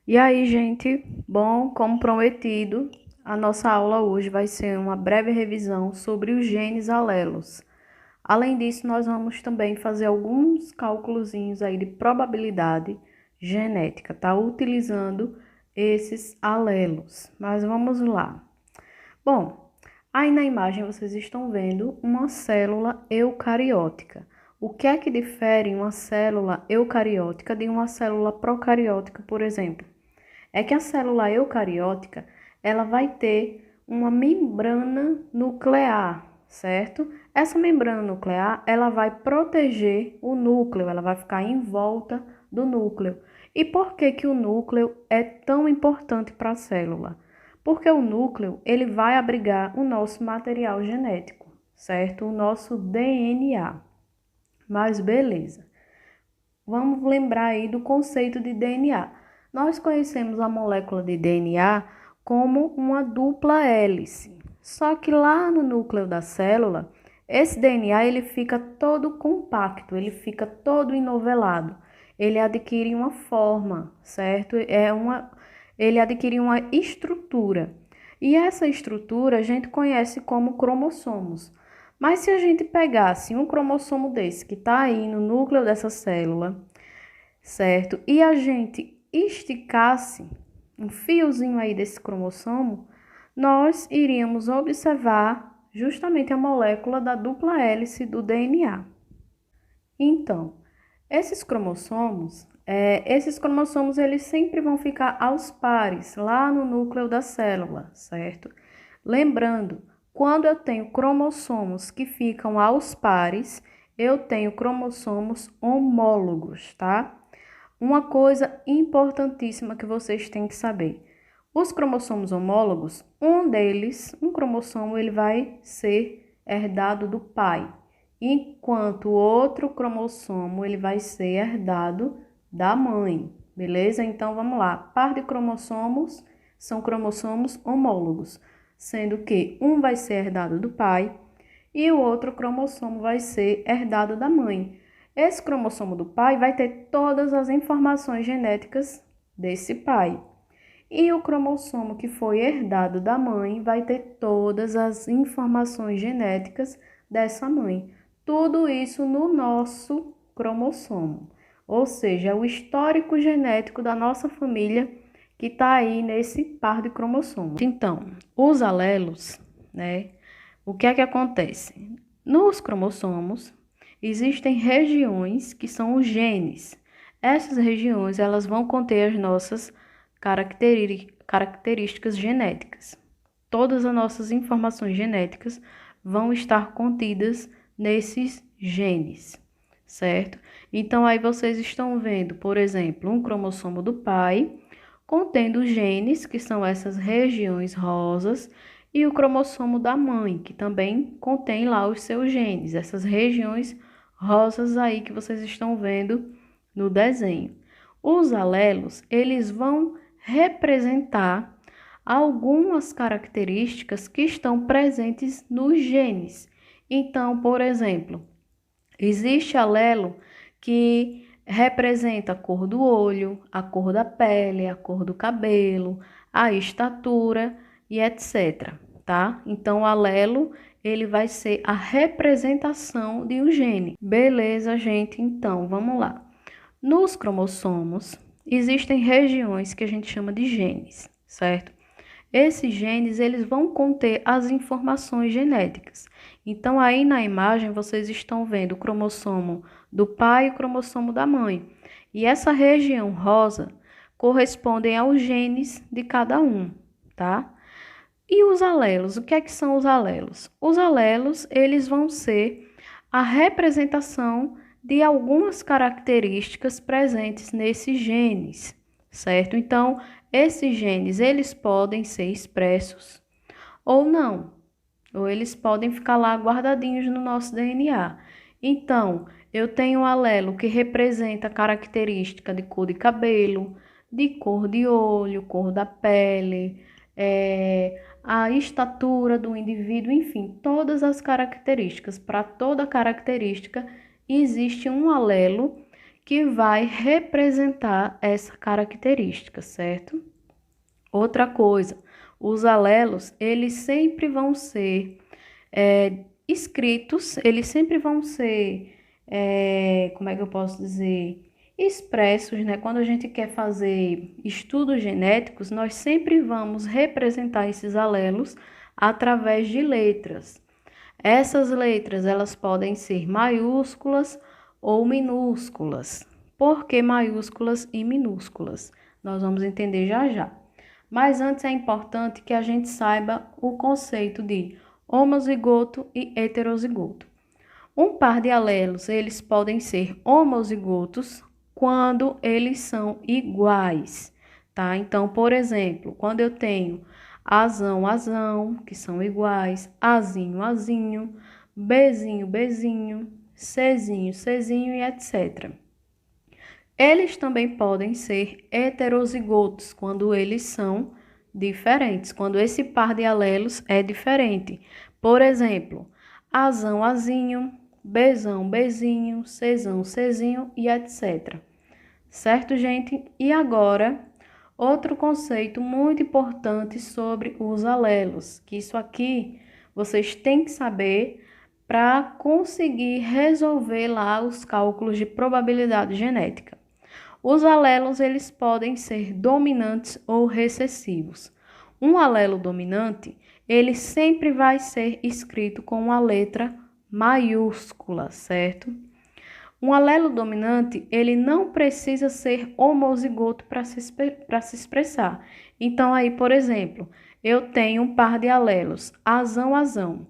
E aí, gente? Bom, como prometido, a nossa aula hoje vai ser uma breve revisão sobre os genes alelos. Além disso, nós vamos também fazer alguns cálculozinhos aí de probabilidade genética, tá? Utilizando esses alelos. Mas vamos lá. Bom, aí na imagem vocês estão vendo uma célula eucariótica. O que é que difere uma célula eucariótica de uma célula procariótica, por exemplo? É que a célula eucariótica, ela vai ter uma membrana nuclear, certo? Essa membrana nuclear, ela vai proteger o núcleo, ela vai ficar em volta do núcleo. E por que que o núcleo é tão importante para a célula? Porque o núcleo, ele vai abrigar o nosso material genético, certo? O nosso DNA. Mas beleza. Vamos lembrar aí do conceito de DNA. Nós conhecemos a molécula de DNA como uma dupla hélice. Só que lá no núcleo da célula, esse DNA ele fica todo compacto, ele fica todo enovelado. Ele adquire uma forma, certo? Ele adquire uma estrutura. E essa estrutura a gente conhece como cromossomos. Mas se a gente pegasse um cromossomo desse que está aí no núcleo dessa célula, certo? E a gente esticasse um fiozinho aí desse cromossomo, nós iríamos observar justamente a molécula da dupla hélice do DNA. Então, esses cromossomos eles sempre vão ficar aos pares, lá no núcleo da célula, certo? Lembrando, quando eu tenho cromossomos que ficam aos pares, eu tenho cromossomos homólogos, tá? Uma coisa importantíssima que vocês têm que saber. Os cromossomos homólogos, um cromossomo, ele vai ser herdado do pai, enquanto o outro cromossomo, ele vai ser herdado da mãe, beleza? Então, vamos lá. Par de cromossomos são cromossomos homólogos, sendo que um vai ser herdado do pai e o outro cromossomo vai ser herdado da mãe. Esse cromossomo do pai vai ter todas as informações genéticas desse pai. E o cromossomo que foi herdado da mãe vai ter todas as informações genéticas dessa mãe. Tudo isso no nosso cromossomo. Ou seja, o histórico genético da nossa família que está aí nesse par de cromossomos. Então, os alelos, né? O que é que acontece? Nos cromossomos, existem regiões que são os genes. Essas regiões, elas vão conter as nossas características genéticas. Todas as nossas informações genéticas vão estar contidas nesses genes, certo? Então, aí vocês estão vendo, por exemplo, um cromossomo do pai contendo genes, que são essas regiões rosas, e o cromossomo da mãe, que também contém lá os seus genes, essas regiões rosas aí que vocês estão vendo no desenho. Os alelos, eles vão representar algumas características que estão presentes nos genes. Então, por exemplo, existe alelo que representa a cor do olho, a cor da pele, a cor do cabelo, a estatura e etc, tá? Então, o alelo, ele vai ser a representação de um gene. Beleza, gente? Então, vamos lá. Nos cromossomos, existem regiões que a gente chama de genes, certo? Esses genes, eles vão conter as informações genéticas. Então, aí na imagem, vocês estão vendo o cromossomo do pai e o cromossomo da mãe. E essa região rosa corresponde aos genes de cada um, tá? E os alelos, o que é que são os alelos? Os alelos, eles vão ser a representação de algumas características presentes nesses genes, certo? Então, esses genes, eles podem ser expressos ou não, ou eles podem ficar lá guardadinhos no nosso DNA. Então, eu tenho um alelo que representa a característica de cor de cabelo, de cor de olho, cor da pele, a estatura do indivíduo, enfim, todas as características. Para toda característica, existe um alelo que vai representar essa característica, certo? Outra coisa, os alelos, eles sempre vão ser escritos, eles sempre vão ser, como é que eu posso dizer, expressos, né? Quando a gente quer fazer estudos genéticos, nós sempre vamos representar esses alelos através de letras. Essas letras, elas podem ser maiúsculas ou minúsculas. Por que maiúsculas e minúsculas? Nós vamos entender já já. Mas antes é importante que a gente saiba o conceito de homozigoto e heterozigoto. Um par de alelos, eles podem ser homozigotos quando eles são iguais, tá? Então, por exemplo, quando eu tenho azão, azão, que são iguais, azinho, azinho, bezinho, bezinho, cezinho, cezinho e etc. Eles também podem ser heterozigotos quando eles são diferentes, quando esse par de alelos é diferente. Por exemplo, azão, azinho, bezão, bezinho, cezão, cezinho e etc. Certo, gente? E agora, outro conceito muito importante sobre os alelos, que isso aqui vocês têm que saber para conseguir resolver lá os cálculos de probabilidade genética. Os alelos, eles podem ser dominantes ou recessivos. Um alelo dominante, ele sempre vai ser escrito com a letra maiúscula, certo? Um alelo dominante, ele não precisa ser homozigoto para se expressar. Então, aí, por exemplo, eu tenho um par de alelos, azão, azão.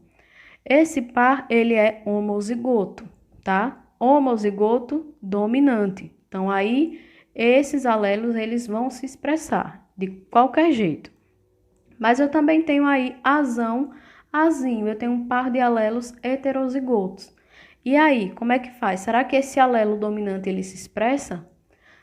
Esse par, ele é homozigoto, tá? Homozigoto dominante. Então, aí, esses alelos, eles vão se expressar de qualquer jeito. Mas eu também tenho aí azão, azinho. Eu tenho um par de alelos heterozigotos. E aí, como é que faz? Será que esse alelo dominante, ele se expressa?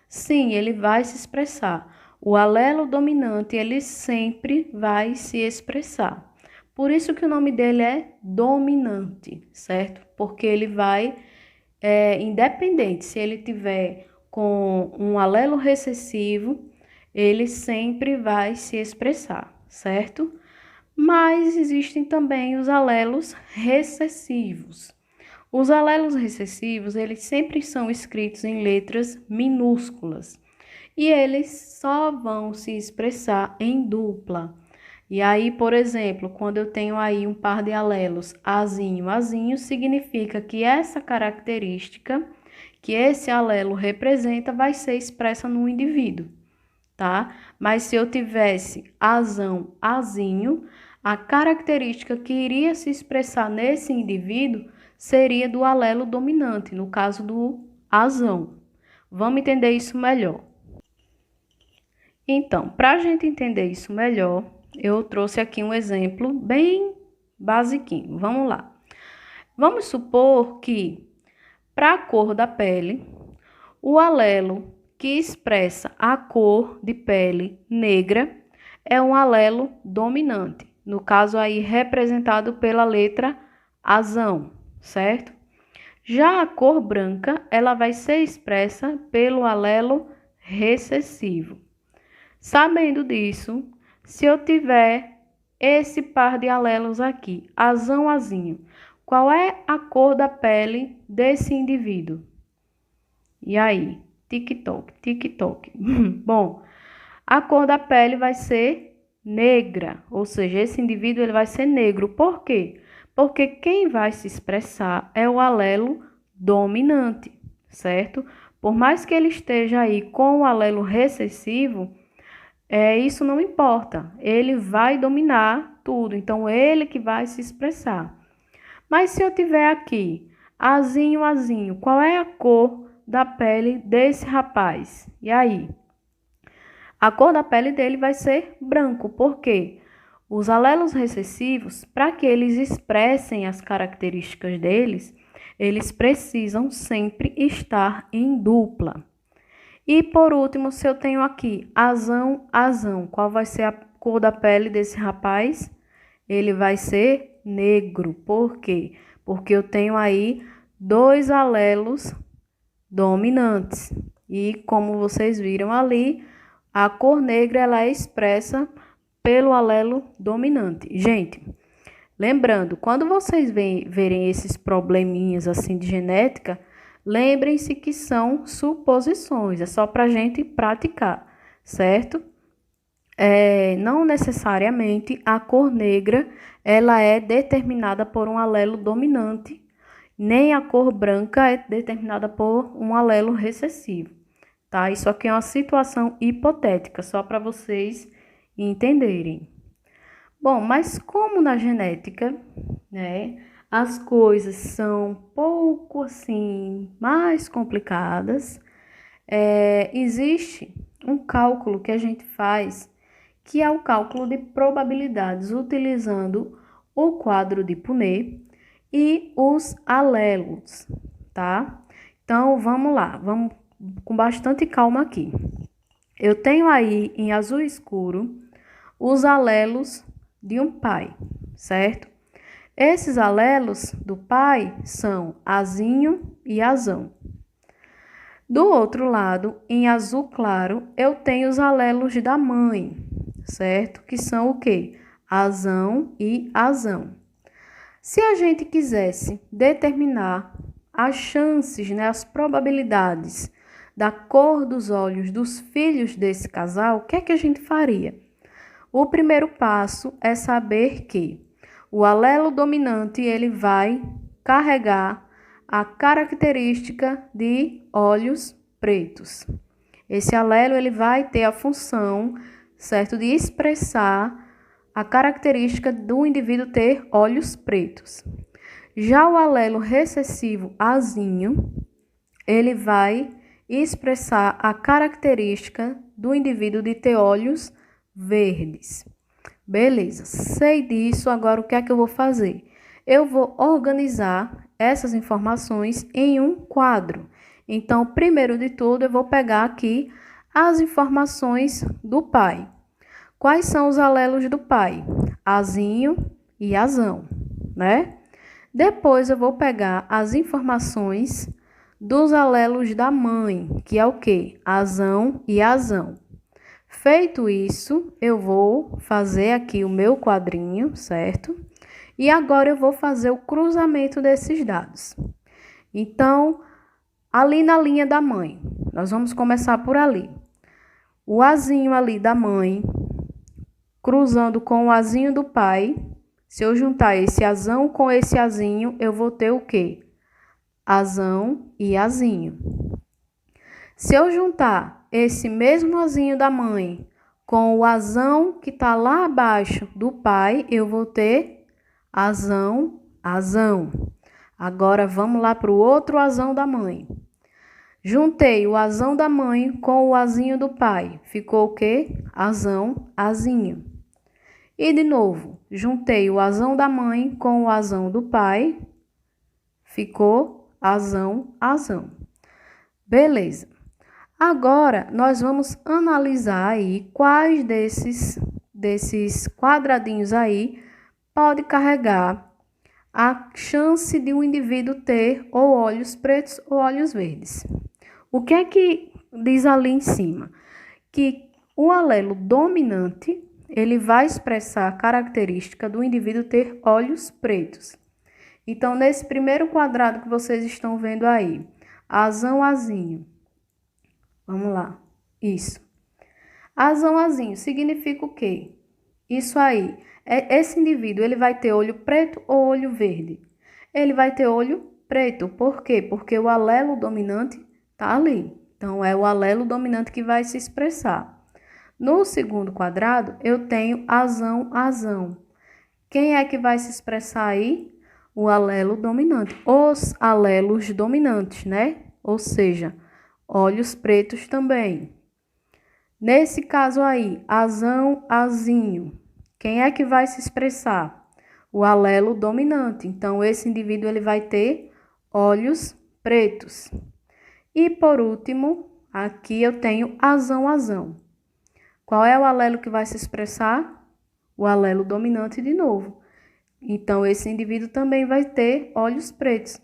Sim, ele vai se expressar. O alelo dominante, ele sempre vai se expressar. Por isso que o nome dele é dominante, certo? Porque ele vai, independente se ele tiver com um alelo recessivo, ele sempre vai se expressar, certo? Mas existem também os alelos recessivos. Os alelos recessivos, eles sempre são escritos em letras minúsculas e eles só vão se expressar em dupla. E aí, por exemplo, quando eu tenho aí um par de alelos azinho, azinho, significa que essa característica que esse alelo representa vai ser expressa no indivíduo, tá? Mas se eu tivesse azão, azinho, a característica que iria se expressar nesse indivíduo seria do alelo dominante, no caso do azão. Vamos entender isso melhor. Então, para a gente entender isso melhor, eu trouxe aqui um exemplo bem basiquinho. Vamos lá. Vamos supor que, para a cor da pele, o alelo que expressa a cor de pele negra é um alelo dominante, no caso aí representado pela letra azão, certo? Já a cor branca, ela vai ser expressa pelo alelo recessivo. Sabendo disso, se eu tiver esse par de alelos aqui, azão, azinho, qual é a cor da pele desse indivíduo? E aí? Tic-toc, tic-toc. Bom, a cor da pele vai ser negra, ou seja, esse indivíduo ele vai ser negro. Por quê? Porque quem vai se expressar é o alelo dominante, certo? Por mais que ele esteja aí com o alelo recessivo, isso não importa. Ele vai dominar tudo, então ele que vai se expressar. Mas se eu tiver aqui azinho, azinho, qual é a cor da pele desse rapaz? E aí? A cor da pele dele vai ser branco. Por quê? Os alelos recessivos, para que eles expressem as características deles, eles precisam sempre estar em dupla. E por último, se eu tenho aqui azão, azão, qual vai ser a cor da pele desse rapaz? Ele vai ser negro. Por quê? Porque eu tenho aí dois alelos dominantes. E como vocês viram ali, a cor negra ela é expressa pelo alelo dominante. Gente, lembrando, quando vocês verem esses probleminhas assim de genética, lembrem-se que são suposições, é só para a gente praticar, certo? Não necessariamente a cor negra ela é determinada por um alelo dominante, nem a cor branca é determinada por um alelo recessivo, tá? Isso aqui é uma situação hipotética, só para vocês entenderem. Bom, mas como na genética, né, as coisas são um pouco assim mais complicadas, existe um cálculo que a gente faz, que é o cálculo de probabilidades utilizando o quadro de Punnett e os alelos, tá? Então, vamos lá, vamos com bastante calma aqui. Eu tenho aí em azul escuro os alelos de um pai, certo? Esses alelos do pai são azinho e azão. Do outro lado, em azul claro, eu tenho os alelos da mãe, certo? Que são o quê? Azão e azão. Se a gente quisesse determinar as chances, né, as probabilidades da cor dos olhos dos filhos desse casal, o que é que a gente faria? O primeiro passo é saber que o alelo dominante ele vai carregar a característica de olhos pretos. Esse alelo ele vai ter a função, certo, de expressar a característica do indivíduo ter olhos pretos. Já o alelo recessivo azinho, ele vai expressar a característica do indivíduo de ter olhos verdes. Beleza, sei disso, agora o que é que eu vou fazer? Eu vou organizar essas informações em um quadro. Então, primeiro de tudo, eu vou pegar aqui as informações do pai. Quais são os alelos do pai? Azinho e azão, né? Depois eu vou pegar as informações dos alelos da mãe, que é o quê? Azão e azão. Feito isso, eu vou fazer aqui o meu quadrinho, certo? E agora eu vou fazer o cruzamento desses dados. Então, ali na linha da mãe, nós vamos começar por ali. O azinho ali da mãe, cruzando com o azinho do pai. Se eu juntar esse azão com esse azinho, eu vou ter o quê? Azão e azinho. Se eu juntar esse mesmo azinho da mãe com o azão que está lá abaixo do pai, eu vou ter azão, azão. Agora, vamos lá para o outro azão da mãe. Juntei o azão da mãe com o azinho do pai. Ficou o quê? Azão, azinho. E de novo, juntei o azão da mãe com o azão do pai. Ficou azão, azão. Beleza. Agora, nós vamos analisar aí quais desses quadradinhos aí pode carregar a chance de um indivíduo ter ou olhos pretos ou olhos verdes. O que é que diz ali em cima? Que o alelo dominante, ele vai expressar a característica do indivíduo ter olhos pretos. Então, nesse primeiro quadrado que vocês estão vendo aí, azão, azinho. Vamos lá. Isso. Azão, azinho significa o quê? Isso aí. Esse indivíduo, ele vai ter olho preto ou olho verde? Ele vai ter olho preto. Por quê? Porque o alelo dominante está ali. Então, é o alelo dominante que vai se expressar. No segundo quadrado, eu tenho azão, azão. Quem é que vai se expressar aí? O alelo dominante. Os alelos dominantes, né? Ou seja, olhos pretos também. Nesse caso aí, azão, azinho. Quem é que vai se expressar? O alelo dominante. Então, esse indivíduo ele vai ter olhos pretos. E por último, aqui eu tenho azão, azão. Qual é o alelo que vai se expressar? O alelo dominante de novo. Então, esse indivíduo também vai ter olhos pretos.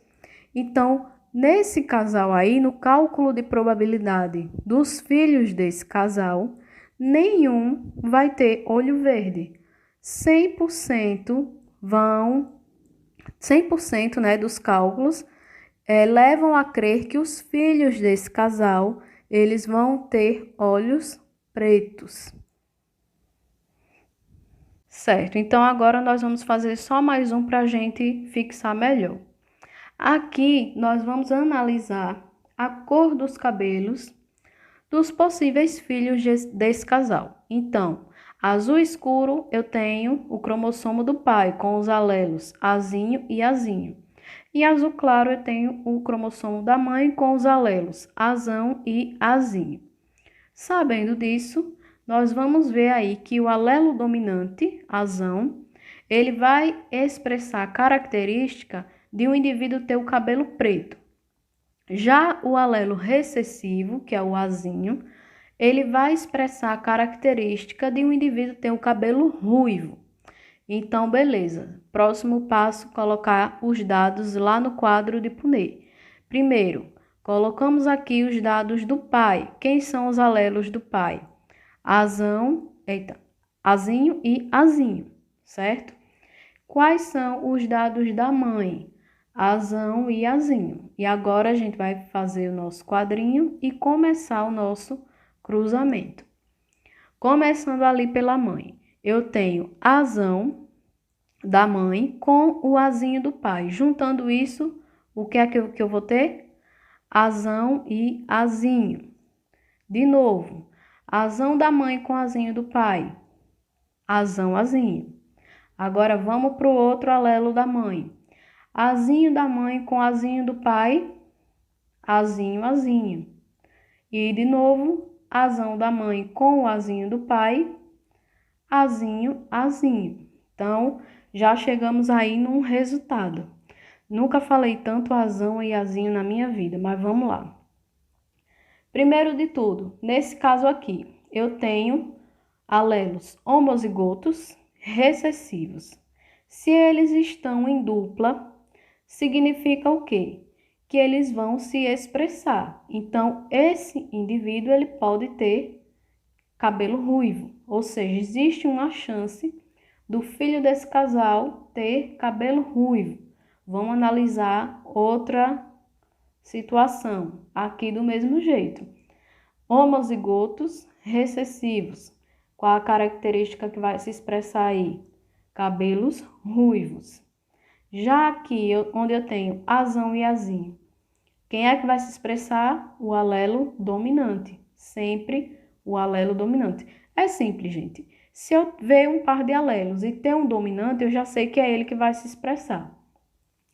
Então, nesse casal aí, no cálculo de probabilidade dos filhos desse casal, nenhum vai ter olho verde. 100% vão, 100%, né, dos cálculos levam a crer que os filhos desse casal, eles vão ter olhos pretos. Certo, então agora nós vamos fazer só mais um para a gente fixar melhor. Aqui nós vamos analisar a cor dos cabelos dos possíveis filhos desse casal. Então, azul escuro eu tenho o cromossomo do pai com os alelos Azinho e Azinho. E azul claro eu tenho o cromossomo da mãe com os alelos Azão e Azinho. Sabendo disso, nós vamos ver aí que o alelo dominante, Azão, ele vai expressar a característica de um indivíduo ter o cabelo preto. Já o alelo recessivo, que é o Azinho, ele vai expressar a característica de um indivíduo ter o cabelo ruivo. Então, beleza. Próximo passo, colocar os dados lá no quadro de Punnett. Primeiro, colocamos aqui os dados do pai. Quem são os alelos do pai? Azinho e Azinho, certo? Quais são os dados da mãe? Azão e Azinho. E agora a gente vai fazer o nosso quadrinho e começar o nosso cruzamento. Começando ali pela mãe, eu tenho Azão da mãe com o Azinho do pai. Juntando isso, o que é que eu vou ter? Azão e Azinho. De novo, Azão da mãe com Azinho do pai. Azão, Azinho. Agora vamos para o outro alelo da mãe. Azinho da mãe com Azinho do pai. Azinho, Azinho. E de novo, Azão da mãe com o Azinho do pai. Azinho, Azinho. Então, já chegamos aí num resultado. Nunca falei tanto Azão e Azinho na minha vida, mas vamos lá. Primeiro de tudo, nesse caso aqui, eu tenho alelos homozigotos recessivos. Se eles estão em dupla, significa o quê? Que eles vão se expressar. Então, esse indivíduo ele pode ter cabelo ruivo, ou seja, existe uma chance do filho desse casal ter cabelo ruivo. Vamos analisar outra situação, aqui do mesmo jeito. Homozigotos recessivos. Qual a característica que vai se expressar aí? Cabelos ruivos. Já aqui, onde eu tenho Azão e Azinho, quem é que vai se expressar? O alelo dominante. Sempre o alelo dominante. É simples, gente. Se eu ver um par de alelos e ter um dominante, eu já sei que é ele que vai se expressar.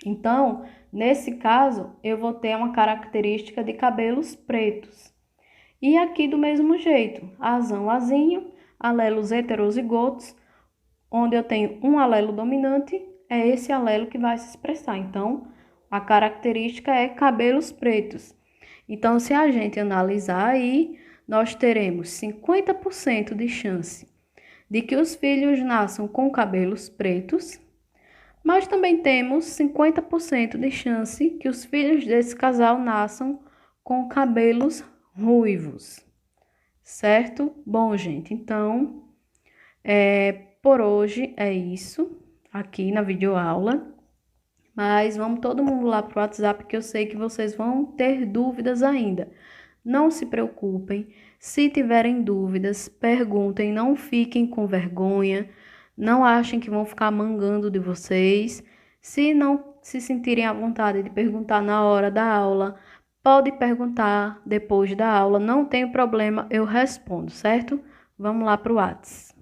Então, nesse caso, eu vou ter uma característica de cabelos pretos. E aqui do mesmo jeito, Azão, Azinho, alelos heterozigotos, onde eu tenho um alelo dominante, é esse alelo que vai se expressar. Então, a característica é cabelos pretos. Então, se a gente analisar aí, nós teremos 50% de chance de que os filhos nasçam com cabelos pretos, mas também temos 50% de chance que os filhos desse casal nasçam com cabelos ruivos, certo? Bom, gente, então, por hoje é isso aqui na videoaula, mas vamos todo mundo lá para o WhatsApp que eu sei que vocês vão ter dúvidas ainda. Não se preocupem, se tiverem dúvidas, perguntem, não fiquem com vergonha, não achem que vão ficar mangando de vocês. Se não se sentirem à vontade de perguntar na hora da aula, pode perguntar depois da aula, não tem problema, eu respondo, certo? Vamos lá para o WhatsApp.